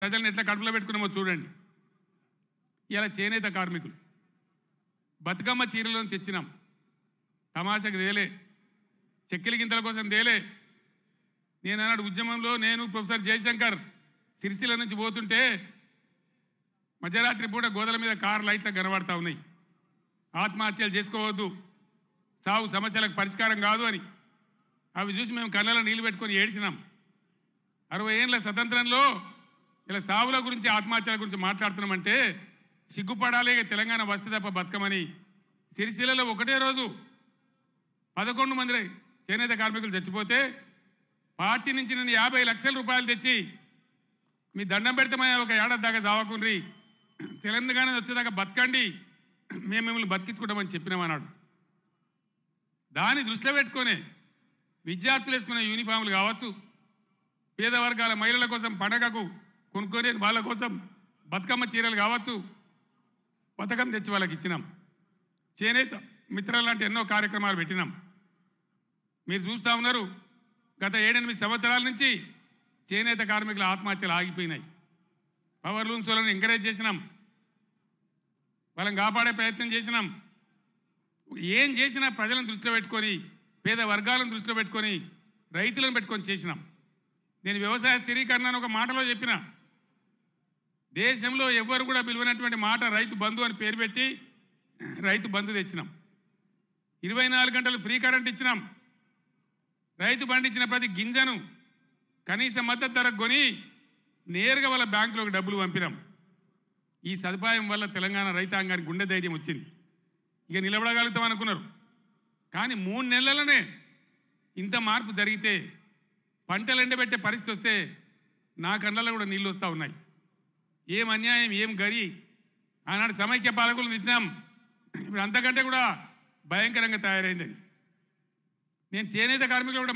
ప్రజలను ఎట్లా కడుపులో పెట్టుకున్నామో చూడండి. ఇలా చేనేత కార్మికులు బతుకమ్మ చీరలను తెచ్చినాం, తమాషకు తేలే, చెక్కిలి గింతల కోసం తేలే. నేను అన్నాడు ఉద్యమంలో నేను ప్రొఫెసర్ జయశంకర్ సిరిసిల్ల నుంచి పోతుంటే మధ్యరాత్రి పూట గోదల మీద కార్ లైట్లు కనబడతా ఉన్నాయి. ఆత్మహత్యలు చేసుకోవద్దు, సాగు సమస్యలకు పరిష్కారం కాదు అని. అవి చూసి మేము కళ్ళలో నీళ్లు పెట్టుకొని ఏడ్చినాం. 60 ఏళ్ళ స్వతంత్రంలో ఇలా సావుల గురించి ఆత్మహత్యల గురించి మాట్లాడుతున్నామంటే సిగ్గుపడాలి. తెలంగాణ వస్తే తప్ప బతకమని సిరిసిల్లలో ఒకటే రోజు 11 మంది చేనేత కార్మికులు చచ్చిపోతే పార్టీ నుంచి నేను 50 లక్షల రూపాయలు తెచ్చి మీ దండం పెడతామని ఒక ఏడాది దాకా చావకుండ్రి, తెలంగాణ వచ్చేదాకా బతకండి, మేము మిమ్మల్ని బతికించుకుంటామని చెప్పినామన్నాడు. దాన్ని దృష్టిలో పెట్టుకొని విద్యార్థులు వేసుకునే యూనిఫామ్లు కావచ్చు, పేద వర్గాల మహిళల కోసం పండగకు కొనుక్కొని వాళ్ళ కోసం బతుకమ్మ చీరలు కావచ్చు, పథకం తెచ్చి వాళ్ళకి ఇచ్చినాం. చేనేత మిత్రాలు లాంటి ఎన్నో కార్యక్రమాలు పెట్టినాం. మీరు చూస్తూ ఉన్నారు, గత 7-8 సంవత్సరాల నుంచి చేనేత కార్మికుల ఆత్మహత్యలు ఆగిపోయినాయి. పవర్ లూమ్స్ వాళ్ళని ఎంకరేజ్ చేసినాం, వాళ్ళని కాపాడే ప్రయత్నం చేసినాం. ఏం చేసినా ప్రజలను దృష్టిలో పెట్టుకొని, పేద వర్గాలను దృష్టిలో పెట్టుకొని, రైతులను పెట్టుకొని చేసినాం. నేను వ్యవసాయ స్థిరీకరణ అని ఒక మాటలో చెప్పిన, దేశంలో ఎవ్వరు కూడా పిలువనటువంటి మాట రైతు బంధు అని పేరు పెట్టి రైతు బంధు తెచ్చినాం. 24 గంటలు ఫ్రీ కరెంట్ ఇచ్చినాం. రైతు పండించిన ప్రతి గింజను కనీస మద్దతు ధరకు కొని నేరుగా వాళ్ళ బ్యాంకులోకి డబ్బులు పంపినాం. ఈ సదుపాయం వల్ల తెలంగాణ రైతాంగానికి గుండె ధైర్యం వచ్చింది. ఇక నిలబడగలుగుతాం అనుకున్నారు. కానీ 3 నెలలనే ఇంత మార్పు జరిగితే, పంటలు ఎండబెట్టే పరిస్థితి వస్తే నా కళ్ళలో కూడా నీళ్ళు వస్తూ ఉన్నాయి. ఏం అన్యాయం, ఏం గరి. ఆనాడు సమైక్య పాలకులు ఇచ్చినాం, ఇప్పుడు అంతకంటే కూడా భయంకరంగా తయారైందని. నేను చేనేత కార్మికులు కూడా